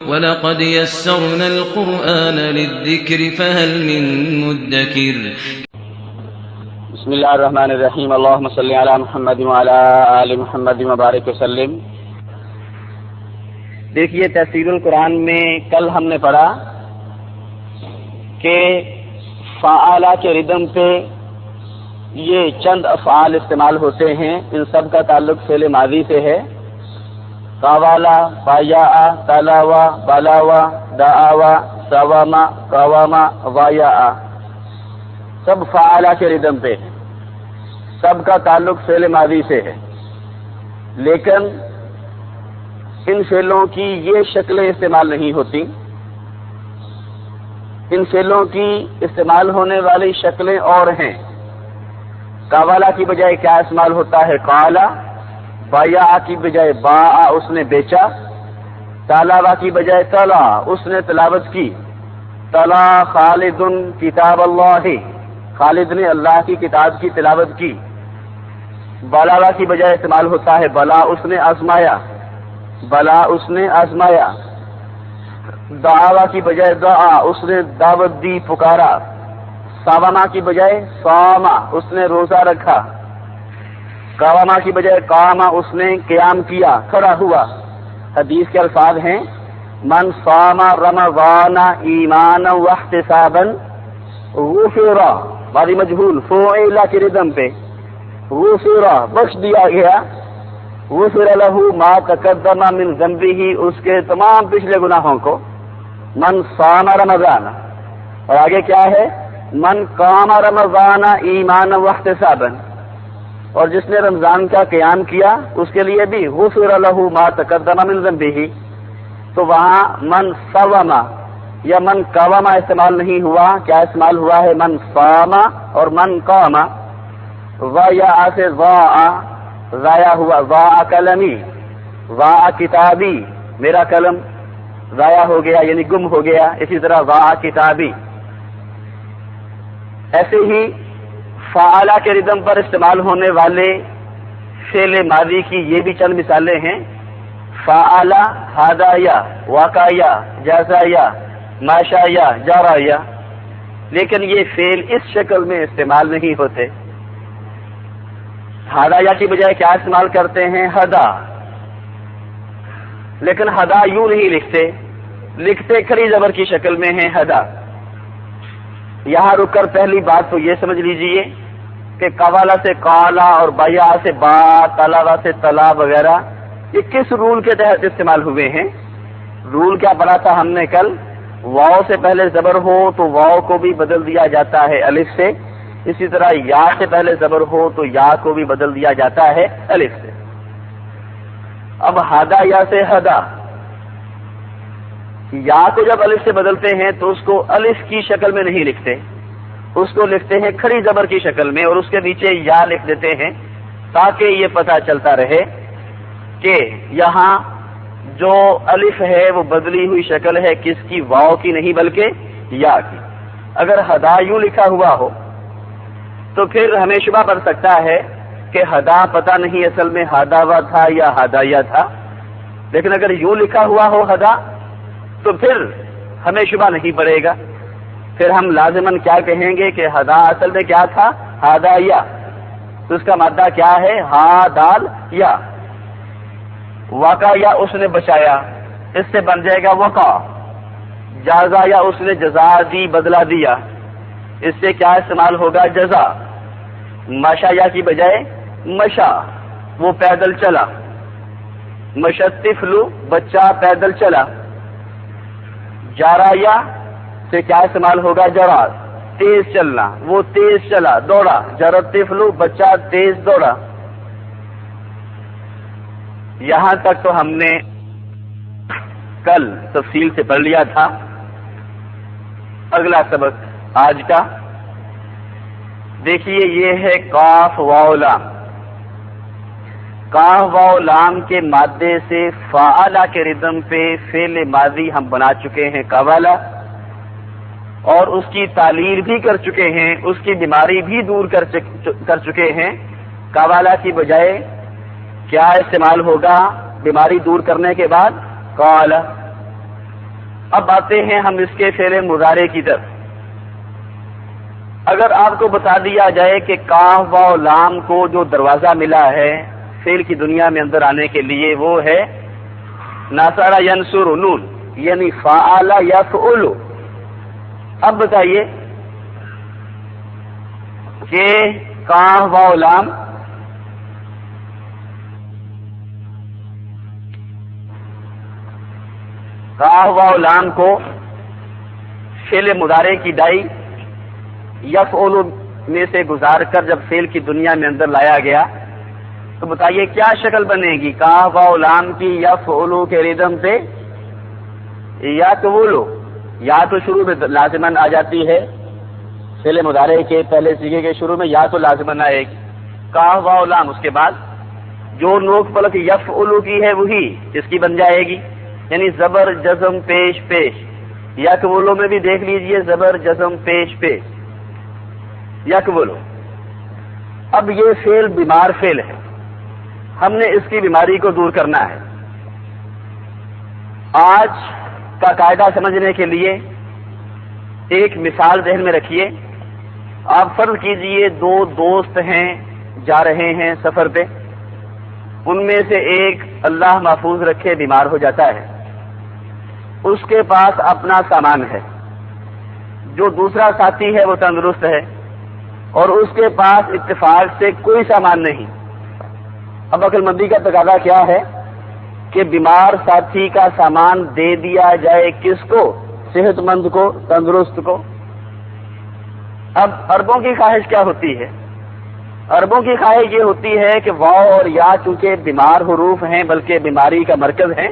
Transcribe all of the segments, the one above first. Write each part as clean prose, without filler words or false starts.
وَلَقَدْ يَسَّرْنَا الْقُرْآنَ لِلذِّكْرِ فَهَلْ مِن مُّدَّكِرٍ بسم اللہ الرحمن الرحیم اللہم صلی علی محمد وعلی آل محمد مبارک وسلم۔ دیکھیے تفسیر القرآن میں کل ہم نے پڑھا کہ فعالہ کے ردم پہ یہ چند افعال استعمال ہوتے ہیں، ان سب کا تعلق فعل ماضی سے ہے۔ قاوالا، بایا، تلاوا، بالاوا، دعاوا، سواما، قواما، وایا، سب فعالہ کے ردم پہ ہے، سب کا تعلق فعل ماضی سے ہے، لیکن ان فعلوں کی یہ شکلیں استعمال نہیں ہوتی۔ ان فعلوں کی استعمال ہونے والی شکلیں اور ہیں۔ قاوالا کی بجائے کیا استعمال ہوتا ہے؟ قالا۔ بایا کی بجائے با، اس نے بیچا۔ تالاوا کی بجائے تلا، اس نے تلاوت کی۔ تلا خالد کتاب اللہ، خالد نے اللہ کی کتاب کی تلاوت کی۔ بالاوا کی بجائے استعمال ہوتا ہے بلا، اس نے آزمایا۔ بلا، اس نے آزمایا۔ دعوا کی بجائے دعا، اس نے دعوت دی، پکارا۔ ساواما کی بجائے ساما، اس نے روزہ رکھا۔ قواما کی بجائے قاما، اس نے قیام کیا، کھڑا ہوا۔ حدیث کے الفاظ ہیں من صام رمضان ایمانا واحتسابا غفر، ماضی مجہول فعل کے ردم پہ، غفر بخش دیا گیا، غفر له ما تقدم من ذنبه، اس کے تمام پچھلے گناہوں کو۔ من صام رمضان، اور آگے کیا ہے؟ من قام رمضان ایمانا واحتسابا، اور جس نے رمضان کا قیام کیا اس کے لیے بھی غفر له ما تقدم من ذنبه۔ تو وہاں من صوما یا من قوما استعمال نہیں ہوا، کیا استعمال ہوا ہے؟ من صام اور من قام۔ ضاع سے ضاع، ضائع ہوا۔ ضاع قلمی، ضاع کتابی، میرا قلم ضائع ہو گیا یعنی گم ہو گیا۔ اسی طرح ضاع کتابی۔ ایسے ہی فعالہ کے ردم پر استعمال ہونے والے فعل ماضی کی یہ بھی چند مثالیں ہیں۔ فعالہ، ہدایا، واقعیا، جزایا، ماشایا، جارایا، لیکن یہ فعل اس شکل میں استعمال نہیں ہوتے۔ ہدایا کی بجائے کیا استعمال کرتے ہیں؟ ہدا، لیکن ہدا یوں نہیں لکھتے کھڑی زبر کی شکل میں ہیں ہدا۔ یہاں رک کر پہلی بات تو یہ سمجھ لیجئے کہ قوالا سے قالا اور بایا سے با، تلاوا سے تلا وغیرہ یہ کس رول کے تحت استعمال ہوئے ہیں؟ رول کیا پڑھا تھا ہم نے کل؟ واو سے پہلے زبر ہو تو واو کو بھی بدل دیا جاتا ہے الف سے، اسی طرح یا سے پہلے زبر ہو تو یا کو بھی بدل دیا جاتا ہے الف سے۔ اب ہدا یا سے ہدا، یا کو جب الف سے بدلتے ہیں تو اس کو الف کی شکل میں نہیں لکھتے، اس کو لکھتے ہیں کھڑی زبر کی شکل میں اور اس کے نیچے یا لکھ دیتے ہیں تاکہ یہ پتہ چلتا رہے کہ یہاں جو الف ہے وہ بدلی ہوئی شکل ہے کس کی؟ واو کی نہیں بلکہ یا کی۔ اگر ہدا یوں لکھا ہوا ہو تو پھر ہمیں شبہ پڑ سکتا ہے کہ ہدا پتہ نہیں اصل میں ہداوا تھا یا ہدایا تھا، لیکن اگر یوں لکھا ہوا ہو ہدا تو پھر ہمیں شبہ نہیں پڑے گا، پھر ہم لازماً کیا کہیں گے کہ ہدا اصل میں کیا تھا؟ ہدایا، تو اس کا مادہ کیا ہے؟ ہا دال یا۔ وقع یا، اس نے بچایا، اس سے بن جائے گا وقع۔ جازا یا، اس نے جزا دی، بدلہ دیا، اس سے کیا استعمال ہوگا؟ جزا۔ مشا یا کی بجائے مشا، وہ پیدل چلا۔ مشطفل، بچہ پیدل چلا۔ جارایا سے کیا استعمال ہوگا؟ جرا، تیز چلنا، وہ تیز چلا، دوڑا۔ جرت طفل، بچہ تیز دوڑا۔ یہاں تک تو ہم نے کل تفصیل سے پڑھ لیا تھا۔ اگلا سبق آج کا دیکھیے، یہ ہے کاف واو لام۔ کاف واو لام کے مادے سے فعالہ کے ردم پہ فعل ماضی ہم بنا چکے ہیں قوالا، اور اس کی تعلیر بھی کر چکے ہیں، اس کی بیماری بھی دور کر چکے ہیں۔ قوالا کی بجائے کیا استعمال ہوگا بیماری دور کرنے کے بعد؟ قال۔ اب آتے ہیں ہم اس کے فعل مضارع کی طرف۔ اگر آپ کو بتا دیا جائے کہ کاف واو لام کو جو دروازہ ملا ہے فعل کی دنیا میں اندر آنے کے لیے وہ ہے نصر ینصر نون، یعنی فعل یفعل، اب بتائیے کہ کاف واو لام کو فعل مضارع کی دائی یفعل میں سے گزار کر جب فعل کی دنیا میں اندر لایا گیا تو بتائیے کیا شکل بنے گی کاف واو لام کی یفعل کے ردم پہ؟ یقولو، یا تو شروع میں لازمن آ جاتی ہے، فعل مضارع کے پہلے صیغے کے شروع میں یا تو لازمن آئے گی، کاف واو لام، اس کے بعد جو نوک پلک یفعل کی ہے وہی اس کی بن جائے گی، یعنی زبر جزم پیش پیش۔ یقولو میں بھی دیکھ لیجئے زبر جزم پیش پیش، یقولو۔ اب یہ فعل بیمار فعل ہے، ہم نے اس کی بیماری کو دور کرنا ہے۔ آج کا قاعدہ سمجھنے کے لیے ایک مثال ذہن میں رکھیے۔ آپ فرض کیجئے دو دوست ہیں، جا رہے ہیں سفر پہ، ان میں سے ایک اللہ محفوظ رکھے بیمار ہو جاتا ہے، اس کے پاس اپنا سامان ہے، جو دوسرا ساتھی ہے وہ تندرست ہے اور اس کے پاس اتفاق سے کوئی سامان نہیں۔ اب عقل مندی کا تقاضا کیا ہے کہ بیمار ساتھی کا سامان دے دیا جائے کس کو؟ صحت مند کو، تندرست کو۔ اب عربوں کی خواہش کیا ہوتی ہے؟ عربوں کی خواہش یہ ہوتی ہے کہ واو اور یا چونکہ بیمار حروف ہیں بلکہ بیماری کا مرکز ہیں،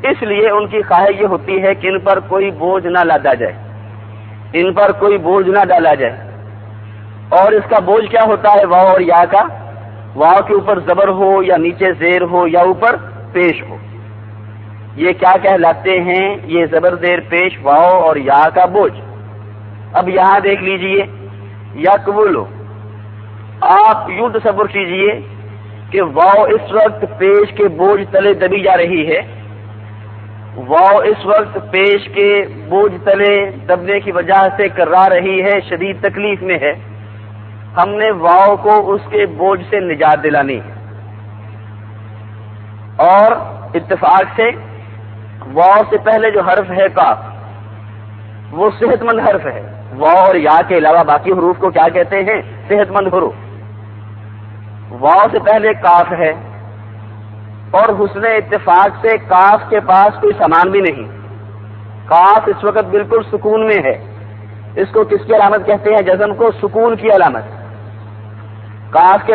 اس لیے ان کی خواہش یہ ہوتی ہے کہ ان پر کوئی بوجھ نہ لادا جائے، ان پر کوئی بوجھ نہ ڈالا جائے۔ اور اس کا بوجھ کیا ہوتا ہے واو اور یا کا؟ واو کے اوپر زبر ہو یا نیچے زیر ہو یا اوپر پیش ہو، یہ کیا کہلاتے ہیں؟ یہ زبر زیر پیش واو اور یا کا بوجھ۔ اب یہاں دیکھ لیجئے یقولو، آپ یوں تصور کیجئے کہ واو اس وقت پیش کے بوجھ تلے دبی جا رہی ہے، واو اس وقت پیش کے بوجھ تلے دبنے کی وجہ سے کرا رہی ہے، شدید تکلیف میں ہے، ہم نے واو کو اس کے بوجھ سے نجات دلانی ہے، اور اتفاق سے واو سے پہلے جو حرف ہے کاف وہ صحت مند حرف ہے، واو اور یا کے علاوہ باقی حروف کو کیا کہتے ہیں؟ صحت مند حروف۔ واو سے پہلے کاف ہے اور حسن اتفاق سے کاف کے پاس کوئی سامان بھی نہیں، کاف اس وقت بالکل سکون میں ہے، اس کو کس کی علامت کہتے ہیں؟ جزم کو، سکون کی علامت۔ کاف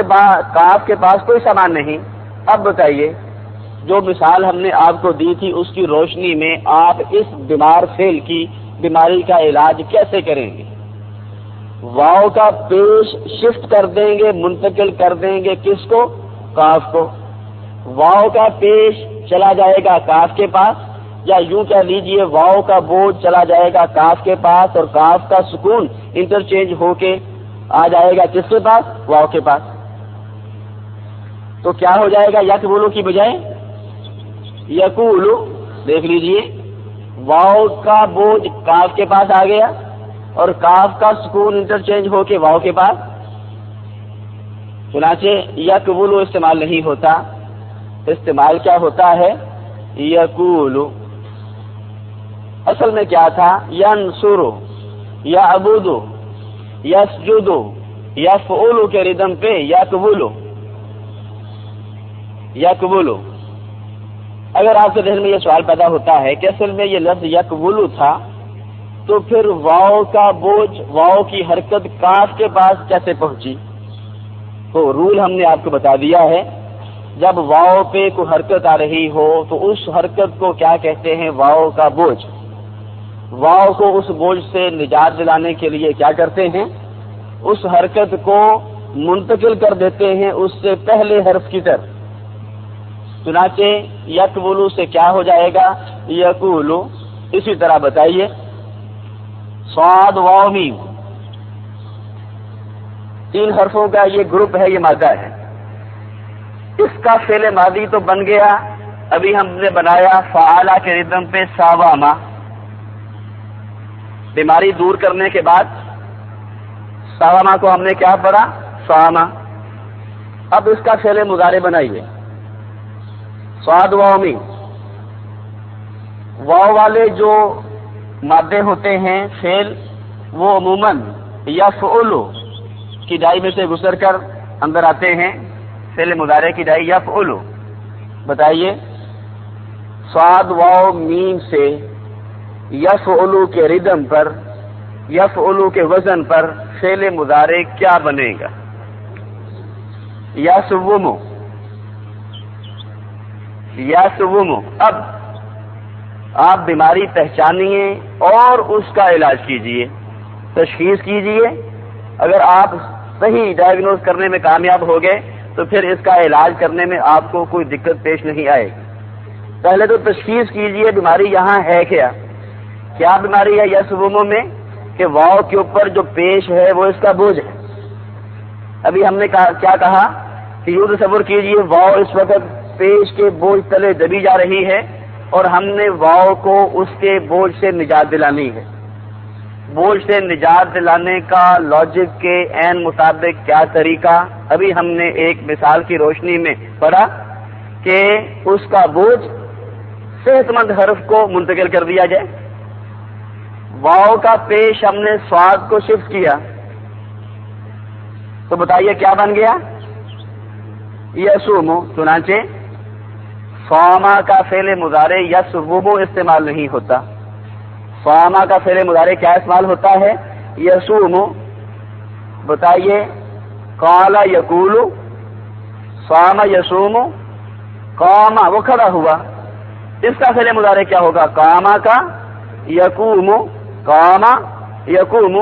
کے پاس کوئی سامان نہیں۔ اب بتائیے جو مثال ہم نے آپ کو دی تھی اس کی روشنی میں آپ اس بیمار فعل کی بیماری کا علاج کیسے کریں گے؟ واو کا پیش شفٹ کر دیں گے، منتقل کر دیں گے کس کو؟ کاف کو۔ واو کا پیش چلا جائے گا کاف کے پاس، یا یوں کہہ لیجئے واو کا بوجھ چلا جائے گا کاف کے پاس اور کاف کا سکون انٹرچینج ہو کے آ جائے گا کس کے پاس؟ واو کے پاس۔ تو کیا ہو جائے گا؟ یقولو کی بجائے یقولو۔ دیکھ لیجئے واو کا بوجھ کاف کے پاس آ گیا اور کاف کا سکون انٹرچینج ہو کے واو کے پاس، چنانچہ یقولو استعمال نہیں ہوتا، استعمال کیا ہوتا ہے؟ یقولو۔ اصل میں کیا تھا؟ ینصرو، یعبدو، یسجدو، یفعلو کے ردم پہ یقولو، یقولو۔ اگر آپ کے ذہن میں یہ سوال پیدا ہوتا ہے کہ اصل میں یہ لفظ یقولو تھا تو پھر واو کا بوجھ، واو کی حرکت کاف کے پاس کیسے پہنچی؟ تو رول ہم نے آپ کو بتا دیا ہے، جب واو پہ کوئی حرکت آ رہی ہو تو اس حرکت کو کیا کہتے ہیں؟ واو کا بوجھ۔ واو کو اس بوجھ سے نجات دلانے کے لیے کیا کرتے ہیں؟ اس حرکت کو منتقل کر دیتے ہیں اس سے پہلے حرف کی طرف۔ چنانچہ یقولو سے کیا ہو جائے گا؟ یقولو۔ اسی طرح بتائیے صاد واو میم، تین حرفوں کا یہ گروپ ہے، یہ مادہ ہے، اس کا فعل ماضی تو بن گیا، ابھی ہم نے بنایا فعالہ کے ردم پہ ساواما، بیماری دور کرنے کے بعد ساما کو ہم نے کیا پڑھا؟ ساما. اب اس کا فعل مضارع بنائیے. صاد واو میم. واو والے جو مادے ہوتے ہیں فعل وہ عموماً یفعل کی ڈائی میں سے گزر کر اندر آتے ہیں. فعل مضارع کی ڈائی یفعل. بتائیے صاد واو میم سے یفعل کے ردم پر، یفعل کے وزن پر فعل مضارع کیا بنے گا؟ یسوم. یسوم. اب آپ بیماری پہچانیے اور اس کا علاج کیجیے، تشخیص کیجیے. اگر آپ صحیح ڈائگنوز کرنے میں کامیاب ہو گئے تو پھر اس کا علاج کرنے میں آپ کو کوئی دقت پیش نہیں آئے گی. پہلے تو تشخیص کیجیے بیماری یہاں ہے کیا. کیا بیماری ہے یسوم میں؟ کہ واو کے اوپر جو پیش ہے وہ اس کا بوجھ ہے. ابھی ہم نے کیا کہا کہ یوں تصور کیجیے واو اس وقت پیش کے بوجھ تلے دبی جا رہی ہے اور ہم نے واو کو اس کے بوجھ سے نجات دلانی ہے. بوجھ سے نجات دلانے کا لاجک کے عین مطابق کیا طریقہ؟ ابھی ہم نے ایک مثال کی روشنی میں پڑھا کہ اس کا بوجھ صحت مند حرف کو منتقل کر دیا جائے. واو کا پیش ہم نے صاد کو شفٹ کیا تو بتائیے کیا بن گیا؟ یسوم. چنانچہ صاما کا فعل مضارع یسوم استعمال نہیں ہوتا. صاما کا فعل مضارع کیا استعمال ہوتا ہے؟ یسوم. بتائیے قال یقول، صام یسوم. قام وہ کھڑا ہوا، اس کا فعل مضارع کیا ہوگا؟ قاما کا یقوم. قام یقوم.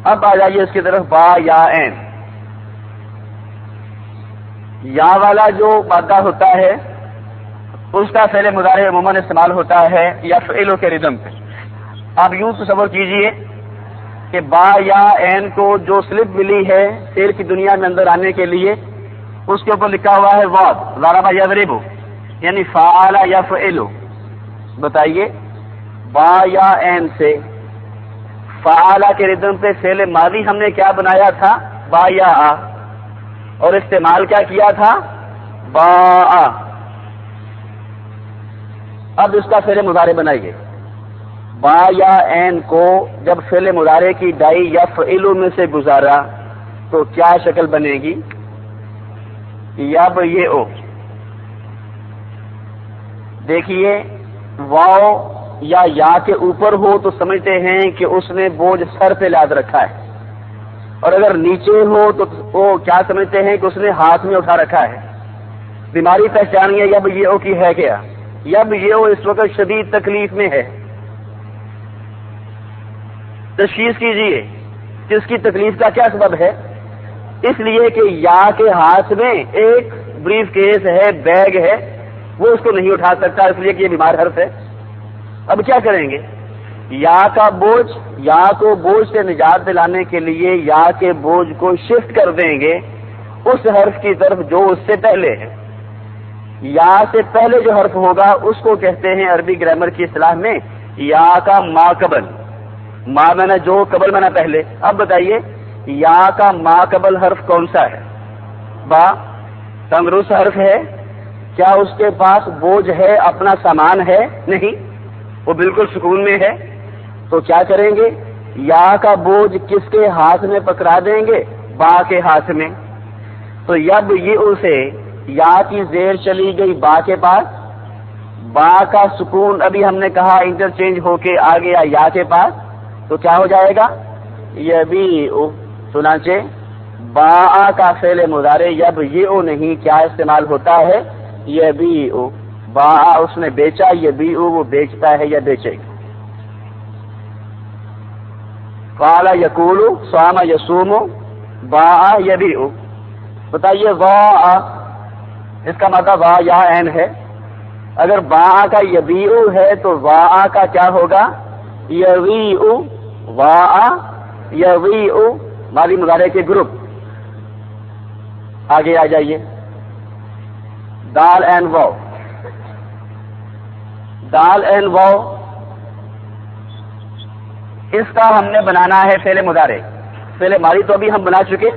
اب آ جائیے اس کی طرف با یا این. یا والا جو مادہ ہوتا ہے اس کا فعل مضارع عموماً استعمال ہوتا ہے یفعل کے ردم پہ. آپ یوں تصور کیجئے کہ با یا این کو جو سلپ ملی ہے فعل کی دنیا میں اندر آنے کے لیے اس کے اوپر لکھا ہوا ہے واو، ضرب یضرب، یعنی فعل یفعل. بتائیے با یا این سے فعل کے ردم پہ فعل ماضی ہم نے کیا بنایا تھا؟ با یا آ، اور استعمال کیا کیا تھا؟ با آ. اب اس کا فعل مضارع بنائیے. با یا این کو جب فعل مضارع کی ڈائی یفعل میں سے گزارا تو کیا شکل بنے گی؟ یب یہ او. دیکھیے واو یا کے اوپر ہو تو سمجھتے ہیں کہ اس نے بوجھ سر پہ لاد رکھا ہے، اور اگر نیچے ہو تو وہ کیا سمجھتے ہیں کہ اس نے ہاتھ میں اٹھا رکھا ہے. بیماری پہچانیے یب یہ او کی ہے کیا؟ یب یہ او اس وقت شدید تکلیف میں ہے. تشخیص کیجئے کہ اس کی تکلیف کا کیا سبب ہے. اس لیے کہ یا کے ہاتھ میں ایک بریف کیس ہے، بیگ ہے، وہ اس کو نہیں اٹھا سکتا اس لیے کہ یہ بیمار حرف ہے. اب کیا کریں گے؟ یا کا بوجھ، یا کو بوجھ سے نجات دلانے کے لیے یا کے بوجھ کو شفٹ کر دیں گے اس حرف کی طرف جو اس سے پہلے ہے. یا سے پہلے جو حرف ہوگا اس کو کہتے ہیں عربی گرامر کی اصطلاح میں یا کا ما قبل. ما میں نے جو، قبل میں نے پہلے. اب بتائیے یا کا ما قبل حرف کون سا ہے؟ با. تنگرس حرف ہے. کیا اس کے پاس بوجھ ہے؟ اپنا سامان ہے؟ نہیں، وہ بالکل سکون میں ہے. تو کیا کریں گے؟ یا کا بوجھ کس کے ہاتھ میں پکڑا دیں گے؟ با کے ہاتھ میں. تو یب یہ اسے یا کی زیر چلی گئی با کے پاس، با کا سکون ابھی ہم نے کہا انٹرچینج ہو کے آ گیا یا کے پاس، تو کیا ہو جائے گا؟ یبی او. چنانچہ با کا فعل مضارع یب یہ او نہیں، کیا استعمال ہوتا ہے؟ یبی او. با اس نے بیچا، یبی او وہ بیچتا ہے یا بیچے گا. قال یقول، صام یصوم، با یبی او. بتائیے وا اس کا مطلب وا یا این ہے. اگر با کا یبی او ہے تو وا کا کیا ہوگا؟ یوی او. وا یوی او ماضی مضارع کے گروپ. آگے آ جائیے. دال اینڈ واو. دال اینڈ واو اس کا ہم نے بنانا ہے فعل مضارع. فعل ماضی تو ابھی ہم بنا چکے،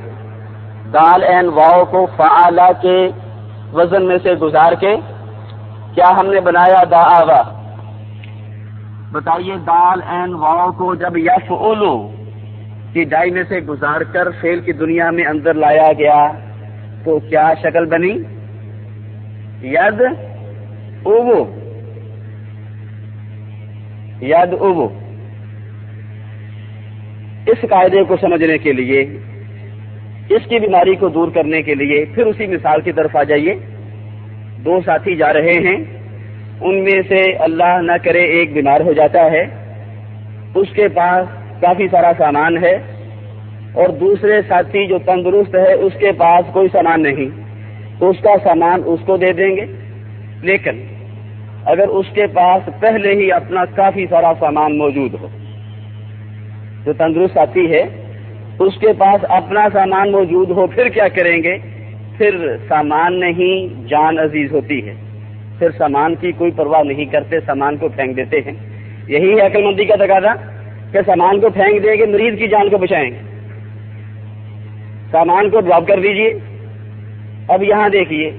دال عین واو کو فعلا کے وزن میں سے گزار کے کیا ہم نے بنایا دعوا. بتائیے دال عین واو کو جب یفعلو کی ڈائی میں سے گزار کر فعل کی دنیا میں اندر لایا گیا تو کیا شکل بنی؟ ید اوو. ید اوو. اس قاعدے کو سمجھنے کے لیے، اس کی بیماری کو دور کرنے کے لیے پھر اسی مثال کی طرف آ جائیے. دو ساتھی جا رہے ہیں، ان میں سے اللہ نہ کرے ایک بیمار ہو جاتا ہے، اس کے پاس کافی سارا سامان ہے، اور دوسرے ساتھی جو تندرست ہے اس کے پاس کوئی سامان نہیں، تو اس کا سامان اس کو دے دیں گے. لیکن اگر اس کے پاس پہلے ہی اپنا کافی سارا سامان موجود ہو، جو تندرست ساتھی ہے اس کے پاس اپنا سامان موجود ہو، پھر کیا کریں گے؟ پھر سامان نہیں جان عزیز ہوتی ہے، پھر سامان کی کوئی پرواہ نہیں کرتے، سامان کو پھینک دیتے ہیں. یہی ہے عقل مندی کا تقاضا کہ سامان کو پھینک دیں گے، مریض کی جان کو بچائیں گے. سامان کو ڈراپ کر دیجئے. اب یہاں دیکھیے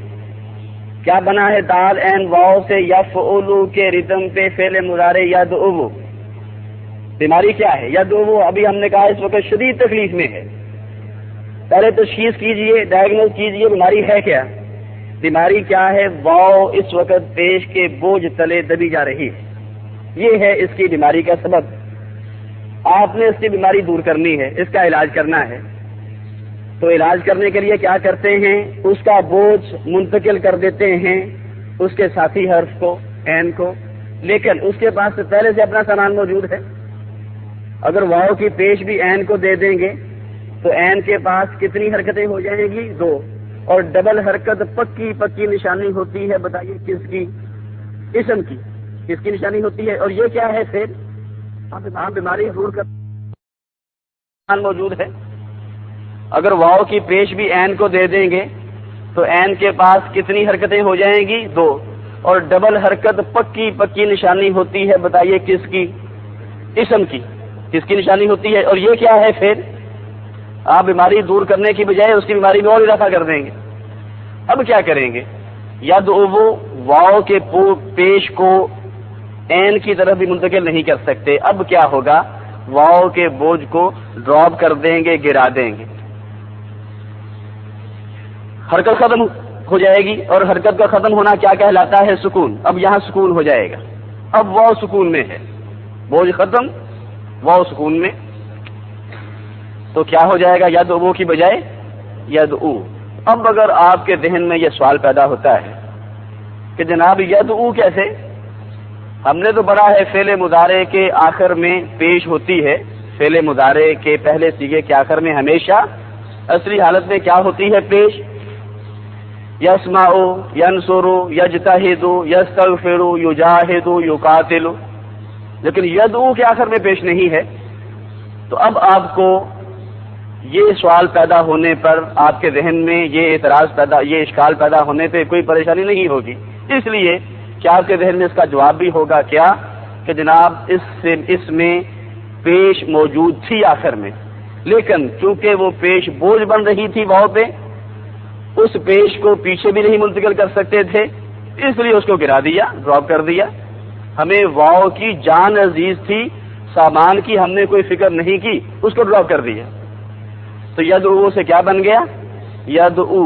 کیا بنا ہے، دال عین واو سے یفعلو کے ردم پہ فعل مضارع یدعو. بیماری کیا ہے؟ یدعو. ابھی ہم نے کہا اس وقت شدید تکلیف میں ہے. پہلے تشخیص کیجئے، ڈائگنوز کیجئے بیماری ہے کیا. بیماری کیا ہے؟ واو اس وقت پیش کے بوجھ تلے دبی جا رہی ہے. یہ ہے اس کی بیماری کا سبب. آپ نے اس کی بیماری دور کرنی ہے، اس کا علاج کرنا ہے. تو علاج کرنے کے لیے کیا کرتے ہیں؟ اس کا بوجھ منتقل کر دیتے ہیں اس کے ساتھی حرف کو، عین کو. لیکن اس کے پاس پہلے سے اپنا سامان موجود ہے. اگر واو کی پیش بھی عین کو دے دیں گے تو عین کے پاس کتنی حرکتیں ہو جائیں گی؟ 2. اور ڈبل حرکت پکی پکی نشانی ہوتی ہے. بتائیے کس کی؟ اسم کی. کس کی نشانی ہوتی ہے؟ اور یہ کیا ہے؟ پھر آپ بیماری دور کر موجود ہے. اگر واو کی پیش بھی عین کو دے دیں گے تو عین کے پاس کتنی حرکتیں ہو جائیں گی؟ 2. اور ڈبل حرکت پکی پکی نشانی ہوتی ہے. بتائیے کس کی؟ اسم کی. کس کی نشانی ہوتی ہے؟ اور یہ کیا ہے؟ پھر آپ بیماری دور کرنے کی بجائے اس کی بیماری میں اور اضافہ کر دیں گے. اب کیا کریں گے؟ یدعو واو کے پیش کو عین کی طرف بھی منتقل نہیں کر سکتے. اب کیا ہوگا؟ واو کے بوجھ کو ڈراپ کر دیں گے، گرا دیں گے. حرکت ختم ہو جائے گی، اور حرکت کا ختم ہونا کیا کہلاتا ہے؟ سکون. اب یہاں سکون ہو جائے گا. اب واو سکون میں ہے، بوجھ ختم، واو سکون میں. تو کیا ہو جائے گا؟ یدعو کی بجائے یدعو. اب اگر آپ کے ذہن میں یہ سوال پیدا ہوتا ہے کہ جناب یدعو کیسے؟ ہم نے تو پڑھا ہے فعل مضارع کے آخر میں پیش ہوتی ہے. فعل مضارع کے پہلے صیغے کے آخر میں ہمیشہ اصلی حالت میں کیا ہوتی ہے؟ پیش. یسمع، ینصر، یجتہد، یستغفر، یجاہد، یقاتل. لیکن یدعو کے آخر میں پیش نہیں ہے. تو اب آپ کو یہ سوال پیدا ہونے پر، آپ کے ذہن میں یہ اعتراض پیدا، یہ اشکال پیدا ہونے پہ کوئی پریشانی نہیں ہوگی. اس لیے کہ آپ کے ذہن میں اس کا جواب بھی ہوگا کیا کہ جناب اس میں پیش موجود تھی آخر میں، لیکن چونکہ وہ پیش بوجھ بن رہی تھی واو پہ، اس پیش کو پیچھے بھی نہیں منتقل کر سکتے تھے، اس لیے اس کو گرا دیا، ڈراپ کر دیا. ہمیں واو کی جان عزیز تھی، سامان کی ہم نے کوئی فکر نہیں کی، اس کو ڈراپ کر دیا. تو یدعو سے کیا بن گیا؟ یدعو.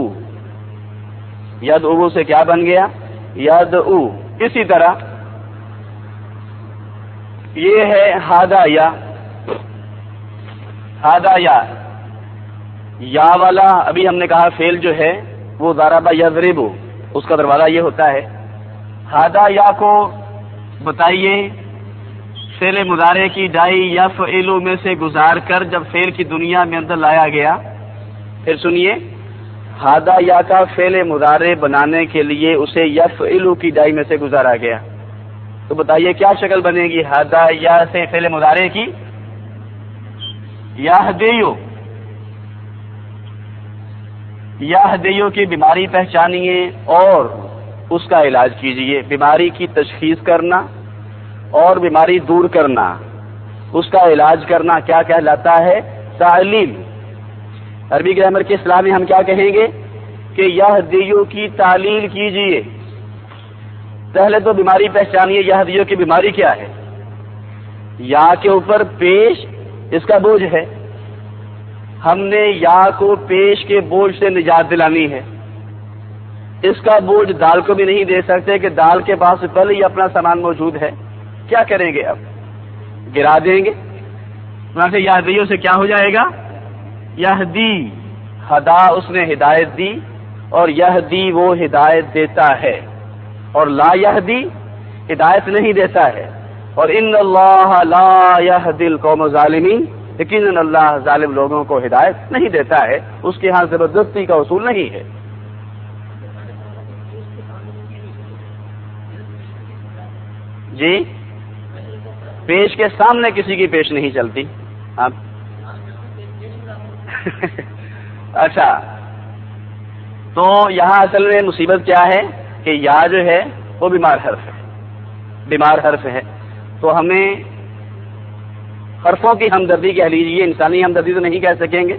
یدعو سے کیا بن گیا؟ یدعو. اسی طرح یہ ہے ہادایا. ہادایا یا والا، ابھی ہم نے کہا فعل جو ہے وہ ضرب یضرب، اس کا دروازہ یہ ہوتا ہے. ہادایا کو بتائیے فعل مضارع کی ڈائی یفعل میں سے گزار کر جب فعل کی دنیا میں اندر لایا گیا. پھر سنیے، ہادایا کا فعل مضارع بنانے کے لیے اسے یفعل کی ڈائی میں سے گزارا گیا. تو بتائیے کیا شکل بنے گی ہادایا سے فعل مضارع کی؟ یہدیو. یہدیو کی بیماری پہچانیے اور اس کا علاج کیجیے. بیماری کی تشخیص کرنا اور بیماری دور کرنا اس کا علاج کرنا کیا کہلاتا ہے؟ تعلیم۔ عربی گرامر کے اصطلاح میں ہم کیا کہیں گے کہ یہدیو کی تعلیل کیجئے۔ پہلے تو بیماری پہچانیے، یہدیو کی بیماری کیا ہے؟ یا کے اوپر پیش اس کا بوجھ ہے، ہم نے یا کو پیش کے بوجھ سے نجات دلانی ہے۔ اس کا بوجھ دال کو بھی نہیں دے سکتے کہ دال کے پاس پہلے ہی اپنا سامان موجود ہے، کیا کریں گے؟ اب گرا دیں گے۔ وہاں سے یہدیوں سے کیا ہو جائے گا؟ یہدی، ہدا اس نے ہدایت دی، اور یہدی وہ ہدایت دیتا ہے، اور لا یہدی ہدایت نہیں دیتا ہے۔ اور ان اللہ لا یہدی القوم الظالمین، یقیناً اللہ ظالم لوگوں کو ہدایت نہیں دیتا ہے، اس کے ہاں زبردستی کا اصول نہیں ہے۔ جی، پیش کے سامنے کسی کی پیش نہیں چلتی۔ آپ اچھا، تو یہاں اصل میں مصیبت کیا ہے کہ یا جو ہے وہ بیمار حرف ہے، بیمار حرف ہے، تو ہمیں حرفوں کی ہمدردی کہہ لیجیے، انسانی ہمدردی تو نہیں کہہ سکیں گے،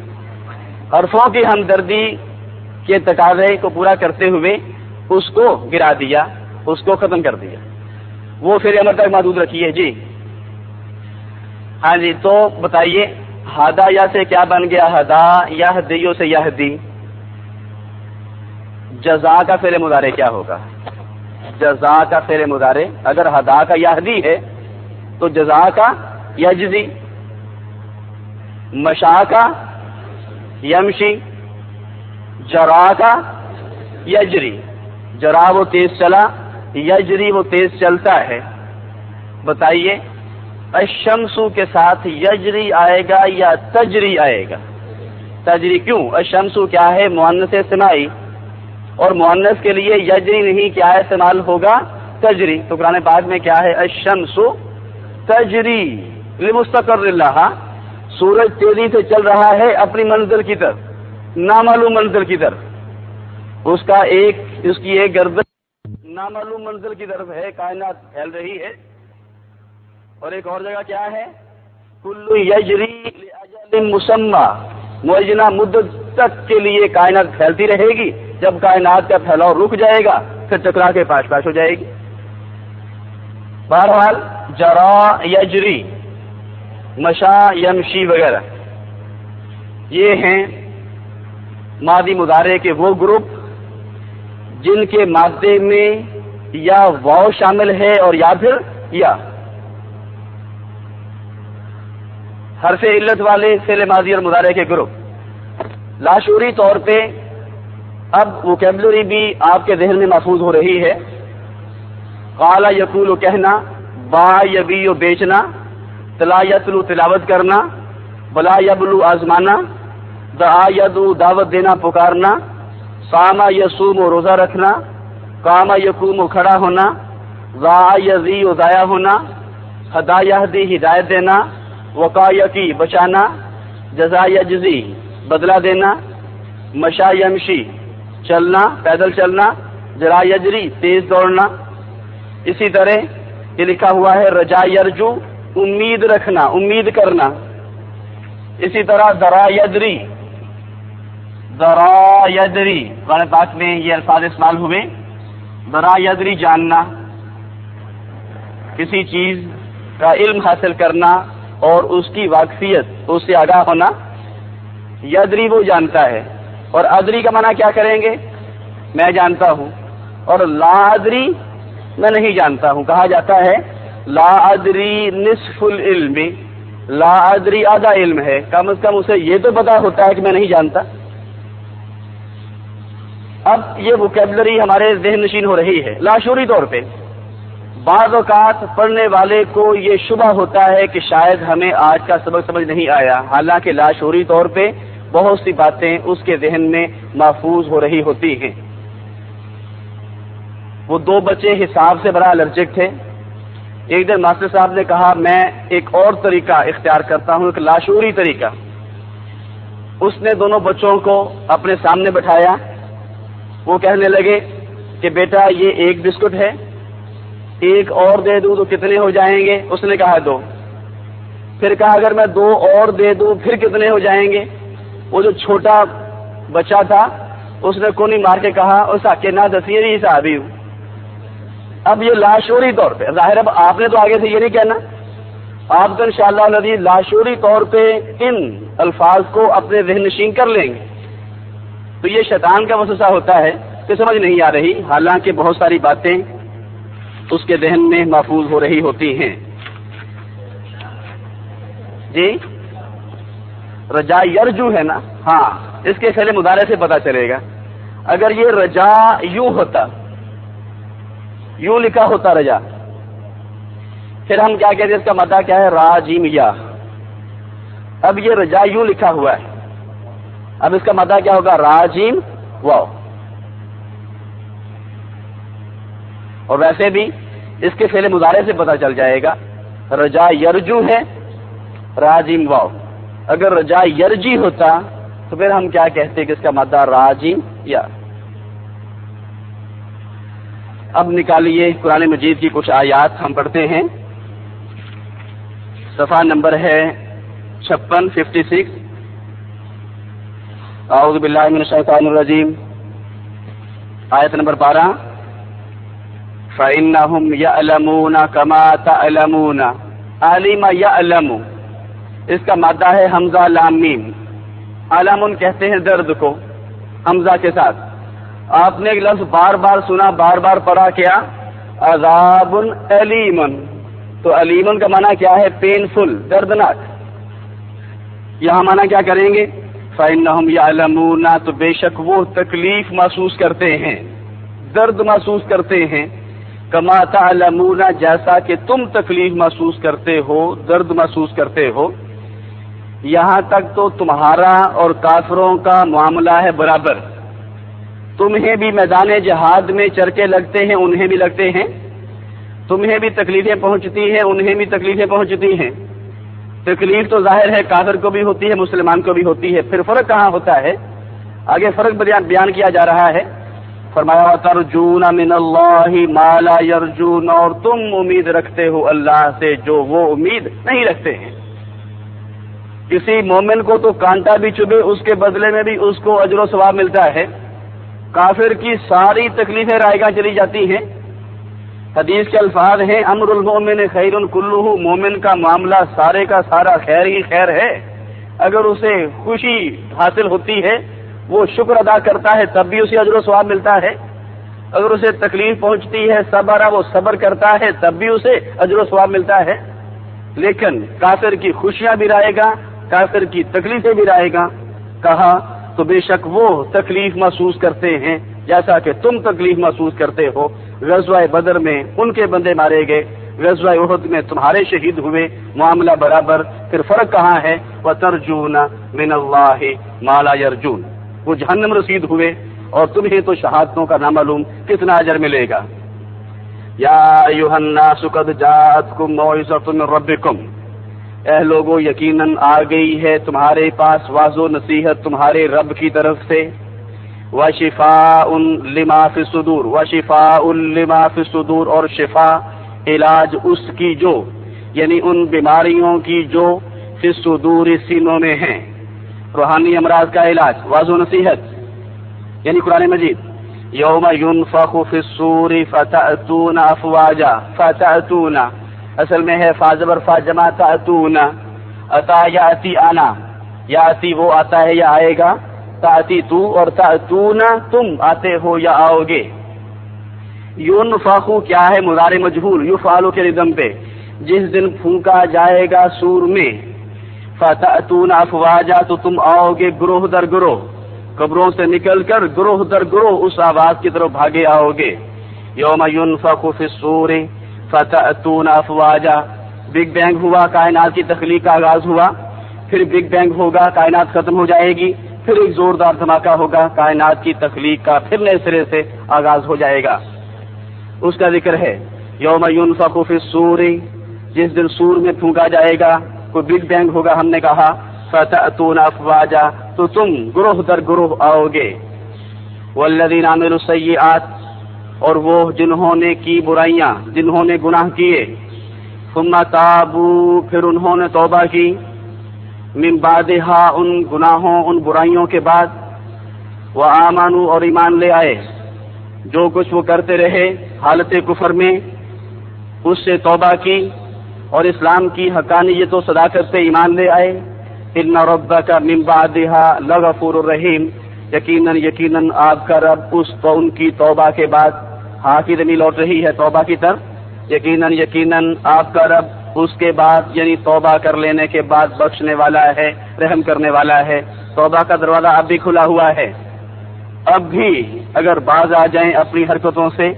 حرفوں کی ہمدردی کے تقاضے کو پورا کرتے ہوئے اس کو گرا دیا، اس کو ختم کر دیا، وہ پھر امر تک محدود رکھیے۔ جی ہاں جی، تو بتائیے ہدا یا سے کیا بن گیا؟ ہدا، یہدیو سے یہدی۔ جزا کا فعل مضارع کیا ہوگا؟ جزا کا فعل مضارع اگر ہدا کا یہدی ہے تو جزا کا یجزی، مشا کا یمشی، جرا کا یجری۔ جرا وہ تیز چلا، یجری وہ تیز چلتا ہے۔ بتائیے الشمسو کے ساتھ یجری آئے گا یا تجری آئے گا؟ تجری۔ کیوں؟ الشمسو کیا ہے؟ مؤنث سمائی، اور مؤنث کے لیے یجری نہیں، کیا استعمال ہوگا؟ تجری۔ تو قرآن پاک میں کیا ہے؟ الشمسو تجری لمستقر لہا، سورج تیزی سے چل رہا ہے اپنی منزل کی طرف، نامعلوم منزل کی طرف، اس کی ایک گردن نامعلوم منزل کی طرف ہے، کائنات پھیل رہی ہے۔ اور ایک اور جگہ کیا ہے؟ کل یجری لاجل مسمى، معینہ مدت تک کے لیے کائنات پھیلتی رہے گی، جب کائنات کا پھیلاؤ رک جائے گا پھر ٹکرا کے پاش پاش ہو جائے گی۔ بہرحال جرا یجری، مشا یمشی وغیرہ، یہ ہیں ماضی مضارع کے وہ گروپ جن کے مادے میں یا واو شامل ہے اور یا پھر یا۔ حرف علت والے فعل ماضی اور مضارع کے گروپ لاشعوری طور پہ اب ووکیبلری بھی آپ کے ذہن میں محفوظ ہو رہی ہے۔ قال یقول کہنا، با یبیع بیچنا، تلا یتلو تلاوت کرنا، بلا یبلو آزمانا، دعا یدعو دعوت دینا پکارنا، صام یصوم روزہ رکھنا، قام یقوم کھڑا ہونا، ضاع یضیع ضائع ہونا، ہدا یہدی ہدایت دینا، وقا یقی بچانا، جزا یجزی بدلہ دینا، مشا یمشی چلنا پیدل چلنا، جرا یجری تیز دوڑنا۔ اسی طرح یہ لکھا ہوا ہے رجا یرجو امید رکھنا، امید کرنا۔ اسی طرح درا یدری، درا یدری قرآن پاک میں یہ الفاظ استعمال ہوئے، درا یدری جاننا، کسی چیز کا علم حاصل کرنا اور اس کی واقفیت، اس سے آگاہ ہونا۔ یدری وہ جانتا ہے، اور ادری کا معنی کیا کریں گے؟ میں جانتا ہوں، اور لا ادری میں نہیں جانتا ہوں۔ کہا جاتا ہے لا ادری نصف العلم، لا ادری آدھا علم ہے، کم از کم اسے یہ تو پتا ہوتا ہے کہ میں نہیں جانتا۔ اب یہ ووکیبلری ہمارے ذہن نشین ہو رہی ہے لاشعوری طور پہ۔ بعض اوقات پڑھنے والے کو یہ شبہ ہوتا ہے کہ شاید ہمیں آج کا سبق سمجھ نہیں آیا، حالانکہ لاشعوری طور پہ بہت سی باتیں اس کے ذہن میں محفوظ ہو رہی ہوتی ہیں۔ وہ دو بچے حساب سے بڑا الرجک تھے۔ ایک دن ماسٹر صاحب نے کہا میں ایک اور طریقہ اختیار کرتا ہوں، ایک لاشعوری طریقہ۔ اس نے دونوں بچوں کو اپنے سامنے بٹھایا، وہ کہنے لگے کہ بیٹا یہ ایک بسکٹ ہے، ایک اور دے دوں تو کتنے ہو جائیں گے؟ اس نے کہا دو۔ پھر کہا اگر میں 2 اور دے دوں پھر کتنے ہو جائیں گے؟ وہ جو چھوٹا بچہ تھا اس نے کونی مار کے کہا اس کے نہ دسیری صحابی ہوں. اب یہ لاشعوری طور پہ ظاہر ہے آپ نے تو آگے سے یہ نہیں کہنا، آپ تو انشاءاللہ العزیز لاشعوری طور پہ ان الفاظ کو اپنے ذہن نشین کر لیں گے. تو یہ شیطان کا وسوسہ ہوتا ہے کہ سمجھ نہیں آ رہی، حالانکہ بہت ساری باتیں اس کے ذہن میں محفوظ ہو رہی ہوتی ہیں. جی رجا یرجو ہے نا، ہاں اس کے فعل مضارع سے پتہ چلے گا. اگر یہ رجا یوں ہوتا، یوں لکھا ہوتا رجا، پھر ہم کیا کہتے ہیں اس کا مدہ کیا ہے؟ راجیم یا. اب یہ رجا یوں لکھا ہوا ہے، اب اس کا مدہ کیا ہوگا؟ راجیم واو. اور ویسے بھی اس کے فعل مضارع سے پتہ چل جائے گا رجا یرجو ہے راجیم واو. اگر رجا یرجی ہوتا تو پھر ہم کیا کہتے کہ اس کا مدہ راجیم یا. اب نکالیے قرآن مجید کی کچھ آیات ہم پڑھتے ہیں. صفحہ نمبر ہے 56 اعوذ باللہ من الشیطان الرجیم، آیت نمبر 12 فَإِنَّهُمْ يَعْلَمُونَ كَمَا تَعْلَمُونَ. عَلِمَ يَعْلَمُ اس کا مادہ ہے حمزہ لام میم. علامن کہتے ہیں درد کو حمزہ کے ساتھ. آپ نے ایک لفظ بار بار سنا، بار بار پڑھا کیا؟ عذاب علیمن. تو علیمن کا معنی کیا ہے؟ پینفل، دردناک. یہاں معنی کیا کریں گے؟ فَإِنَّهُمْ يَعْلَمُونَ تو بے شک وہ تکلیف محسوس کرتے ہیں، درد محسوس کرتے ہیں. کما تعلمون جیسا کہ تم تکلیف محسوس کرتے ہو، درد محسوس کرتے ہو. یہاں تک تو تمہارا اور کافروں کا معاملہ ہے برابر. تمہیں بھی میدان جہاد میں چرکے لگتے ہیں، انہیں بھی لگتے ہیں. تمہیں بھی تکلیفیں پہنچتی ہیں، انہیں بھی تکلیفیں پہنچتی ہیں. تکلیف تو ظاہر ہے کافر کو بھی ہوتی ہے، مسلمان کو بھی ہوتی ہے. پھر فرق کہاں ہوتا ہے؟ آگے فرق بیان کیا جا رہا ہے. فرمایا وَتَرْجُونَ مِنَ اللَّهِ مَا لَا يَرْجُونَ اور تم امید رکھتے ہو اللہ سے جو وہ امید نہیں رکھتے ہیں. کسی مومن کو تو کانٹا بھی چبھے اس کے بدلے میں بھی اس کو اجر و ثواب ملتا ہے. کافر کی ساری تکلیفیں رائگاں چلی جاتی ہیں. حدیث کے الفاظ ہیں امر المؤمن خیر کلہ، مومن کا معاملہ سارے کا سارا خیر ہی خیر ہے. اگر اسے خوشی حاصل ہوتی ہے وہ شکر ادا کرتا ہے تب بھی اسے اجر و ثواب ملتا ہے. اگر اسے تکلیف پہنچتی ہے صبر وہ صبر کرتا ہے تب بھی اسے اجر و ثواب ملتا ہے. لیکن کافر کی خوشیاں بھی رائے گا، کافر کی تکلیفیں بھی رائے گا. کہا تو بے شک وہ تکلیف محسوس کرتے ہیں جیسا کہ تم تکلیف محسوس کرتے ہو. غزوہ بدر میں ان کے بندے مارے گئے، غزوہ احد میں تمہارے شہید ہوئے، معاملہ برابر. پھر فرق کہاں ہے؟ وَتَرْجُونَ مِنَ اللَّهِ مَا لَا يَرْجُونَ. وہ جہنم رسید ہوئے اور تمہیں تو شہادتوں کا نامعلوم کتنا اجر ملے گا. یا ایھا الناس قد جاءتکم موعظۃ من ربکم، اے لوگو یقیناً آ گئی ہے تمہارے پاس واعظ و نصیحت تمہارے رب کی طرف سے. وشفاء لما فی الصدور، وشفاء لما فی الصدور اور شفا علاج اس کی جو یعنی ان بیماریوں کی جو فی الصدور سینوں میں ہیں، روحانی امراض کا علاج. واعظ و نصیحت یعنی قرآن مجید. یوم ینفخ فی الصور فتأتون افواجا، فتأتون اصل میں ہے فازبر فاجمع تأتون. اتا یاتی آنا، یاتی وہ آتا ہے یا آئے گا، تاتی تو اور تأتون تم آتے ہو یا آؤ گے. ینفخ کیا ہے؟ مضارع مجہول یفعل کے رزم پہ. جس دن پھونکا جائے گا سور میں، فتأتون افواجا تو تم آؤ گے گروہ در گروہ، قبروں سے نکل کر گروہ در گروہ اس آواز کی طرف بھاگے آؤ گے. یوم ینفخ فی الصور فتأتون افواجا. بگ بینگ ہوا، کائنات کی تخلیق کا آغاز ہوا. پھر بگ بینگ ہوگا، کائنات ختم ہو جائے گی. پھر ایک زوردار دھماکہ ہوگا، کائنات کی تخلیق کا پھر نئے سرے سے آغاز ہو جائے گا. اس کا ذکر ہے یوم ینفخ فی الصور، جس دن سور میں پھونکا جائے گا، کوئی بگ بینگ ہوگا. ہم نے کہا فتأتون افواجا تو تم گروہ در گروہ آؤ گے. والذین عملوا السیئات اور وہ جنہوں نے کی برائیاں، جنہوں نے گناہ کیے، ثم تابو پھر انہوں نے توبہ کی من بعدہا ان گناہوں ان برائیوں کے بعد وآمنوا اور ایمان لے آئے جو کچھ وہ کرتے رہے حالت کفر میں اس سے توبہ کی اور اسلام کی حقانیت و صداقت پہ ایمان لے آئے ان ربک من بعدہا لغفور الرحیم یقیناً آپ کا رب ان کی توبہ کے بعد ہاں کی ضمیر لوٹ رہی ہے توبہ کی طرف یقیناً آپ کا رب اس کے بعد یعنی توبہ کر لینے کے بعد بخشنے والا ہے رحم کرنے والا ہے توبہ کا دروازہ اب بھی کھلا ہوا ہے اب بھی اگر باز آ جائیں اپنی حرکتوں سے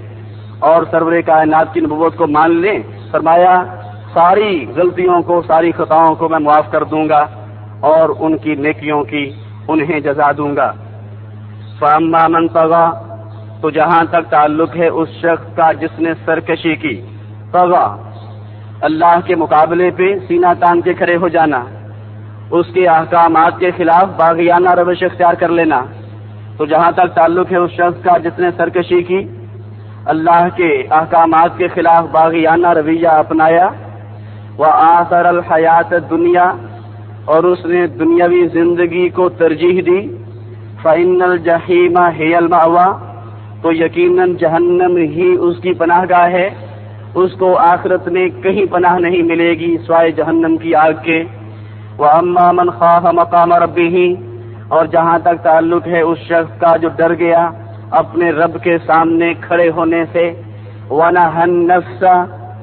اور سرور کائنات کی نبوت کو مان لیں فرمایا ساری غلطیوں کو ساری خطاؤں کو میں معاف کر دوں گا اور ان کی نیکیوں کی انہیں جزا دوں گا فاما من طغى تو جہاں تک تعلق ہے اس شخص کا جس نے سرکشی کی طغى اللہ کے مقابلے پہ سینہ تان کے کھڑے ہو جانا اس کے احکامات کے خلاف باغیانہ روش اختیار کر لینا تو جہاں تک تعلق ہے اس شخص کا جس نے سرکشی کی اللہ کے احکامات کے خلاف باغیانہ رویہ اپنایا وآثر الحیات الدنیا اور اس نے دنیاوی زندگی کو ترجیح دی فإن الجحیم ہی المأوی تو یقیناً جہنم ہی اس کی پناہ گاہ ہے اس کو آخرت میں کہیں پناہ نہیں ملے گی سوائے جہنم کی آگ کے وأما من خاف مقام ربہ اور جہاں تک تعلق ہے اس شخص کا جو ڈر گیا اپنے رب کے سامنے کھڑے ہونے سے ونہى النفس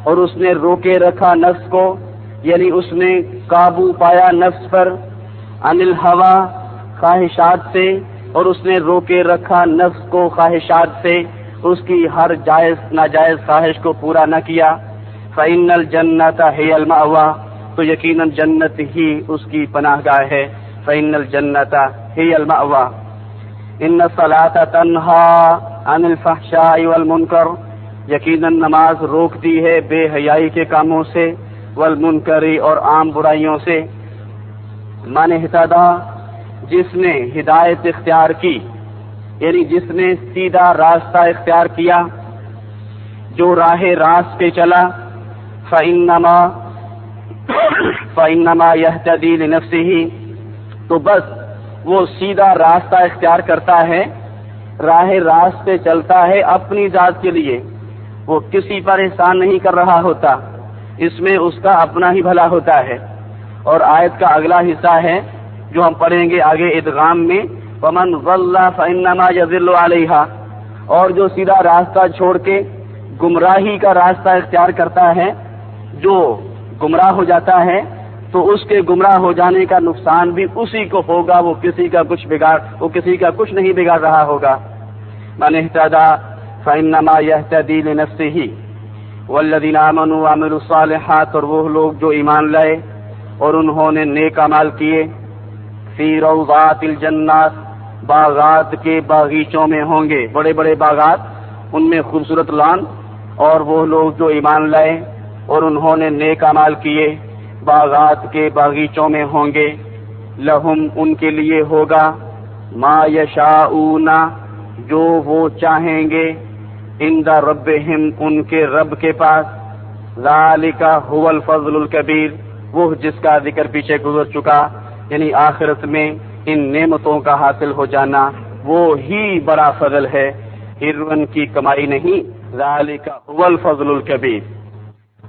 اور اس نے روکے رکھا نفس کو یعنی اس نے قابو پایا نفس پر عن الہوی خواہشات سے اور اس نے روکے رکھا نفس کو خواہشات سے اس کی ہر جائز ناجائز خواہش کو پورا نہ کیا فإن الجنۃ ہی المأوی تو یقیناً جنت ہی اس کی پناہ گاہ ہے فإن الجنۃ ہی المأوی ان الصلاۃ تنہی عن الفحشاء والمنکر یقیناً نماز روکتی ہے بے حیائی کے کاموں سے والمنکر اور عام برائیوں سے من اہتدی جس نے ہدایت اختیار کی یعنی جس نے سیدھا راستہ اختیار کیا جو راہ راست پہ چلا فإنما يهتدي لنفسه تو بس وہ سیدھا راستہ اختیار کرتا ہے راہ راست پہ چلتا ہے اپنی ذات کے لیے وہ کسی پر احسان نہیں کر رہا ہوتا اس میں اس کا اپنا ہی بھلا ہوتا ہے اور آیت کا اگلا حصہ ہے جو ہم پڑھیں گے آگے ادغام میں ومن ضل فإنما يضل عليها اور جو سیدھا راستہ چھوڑ کے گمراہی کا راستہ اختیار کرتا ہے جو گمراہ ہو جاتا ہے تو اس کے گمراہ ہو جانے کا نقصان بھی اسی کو ہوگا وہ کسی کا کچھ نہیں بگاڑ رہا ہوگا من اهتدى فإنما يهتدي لنفسه والذین آمنوا وعملوا الصالحات اور وہ لوگ جو ایمان لائے اور انہوں نے نیک اعمال کیے فی روضات الجنات باغات کے باغیچوں میں ہوں گے بڑے بڑے باغات ان میں خوبصورت لان اور وہ لوگ جو ایمان لائے اور انہوں نے نیک اعمال کیے باغات کے باغیچوں میں ہوں گے لہم ان کے لیے ہوگا ما یشاؤون جو وہ چاہیں گے عند ربہم ان کے رب کے پاس ذالک هو الفضل الکبیر وہ جس کا ذکر پیچھے گزر چکا یعنی آخرت میں ان نعمتوں کا حاصل ہو جانا وہ ہی بڑا فضل ہے ہرون کی کمائی نہیں ذالک هو الفضل الکبیر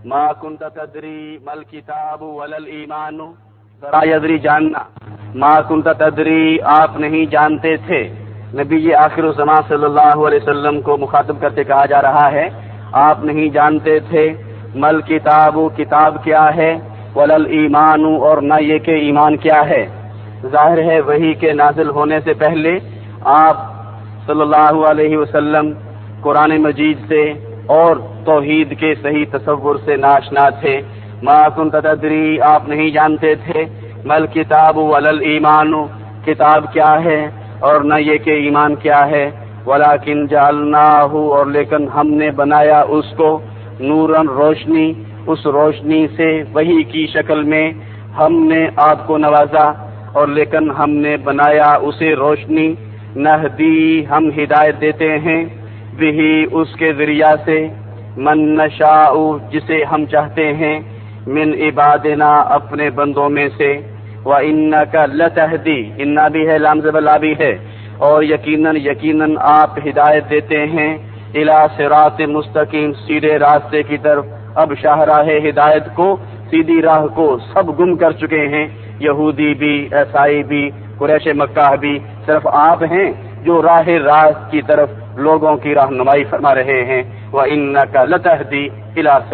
ما کنت تدری ما الکتاب ولا الایمان ذرا یدری جاننا ما کنت تدری آپ نہیں جانتے تھے نبی آخر الزمان صلی اللہ علیہ وسلم کو مخاطب کرتے کہا جا رہا ہے آپ نہیں جانتے تھے مل کتاب کتاب کیا ہے ولل ایمان اور نہ یہ کہ ایمان کیا ہے ظاہر ہے وحی کے نازل ہونے سے پہلے آپ صلی اللہ علیہ وسلم قرآن مجید سے اور توحید کے صحیح تصور سے ناشنا تھے ما کنت تدری آپ نہیں جانتے تھے مل کتاب ولل ایمان کتاب کیا ہے اور نہ یہ کہ ایمان کیا ہے ولیکن جعلناہ اور لیکن ہم نے بنایا اس کو نوراً روشنی اس روشنی سے وحی کی شکل میں ہم نے آپ کو نوازا اور لیکن ہم نے بنایا اسے روشنی نہدی ہم ہدایت دیتے ہیں بہی اس کے ذریعہ سے من نشاء جسے ہم چاہتے ہیں من عبادنا اپنے بندوں میں سے، وَإِنَّكَ لَتَهْدِي، اِنَّا بھی ہے، لام زبر لا بھی ہے، اور یقیناً آپ ہدایت دیتے ہیں، اِلَى صراط مستقیم، سیدھے راستے کی طرف۔ اب شاہراہ ہدایت کو، سیدھی راہ کو سب گم کر چکے ہیں، یہودی بھی، عیسائی بھی، قریش مکہ بھی، صرف آپ ہیں جو راہ راست کی طرف لوگوں کی رہنمائی فرما رہے ہیں۔ وَإِنَّكَ لَتَهْدِي إِلَى